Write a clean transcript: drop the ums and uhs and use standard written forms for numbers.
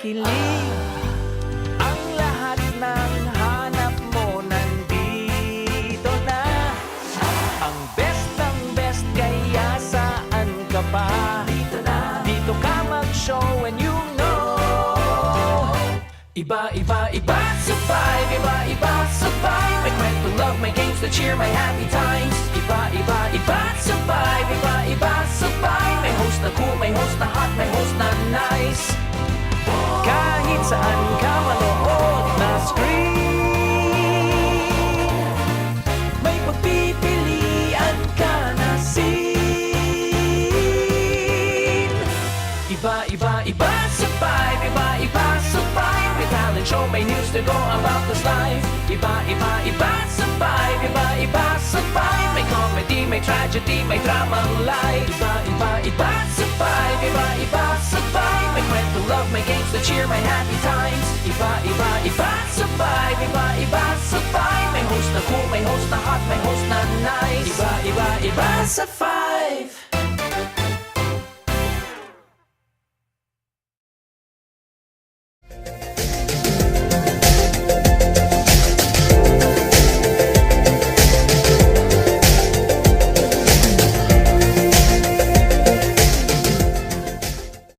kilig. Ang lahat ng hanap mo nandito na. Ang best kaya saan ka pa? Dito na, dito ka mag-show and you know. Iba sa vibe, iba sa vibe. May kwento, love, may games to cheer my happy times. Iba sa vibe, iba sa vibe. May host na cool, may host na hot, may host na nice. Kahit saan ka manood na screen, may pagpipilian ka na scene. Iba sa vibe, iba sa vibe. May talent show, may news to go about this life. Iba sa vibe, iba sa vibe. May comedy, may tragedy, may dramang life. Iba sa vibe, iba sa vibe. May kwento, love, may games to cheer my happy times. Iba sa vibe, iba sa vibe. May host na cool, may host na hot, may host na nice. Iba sa vibe.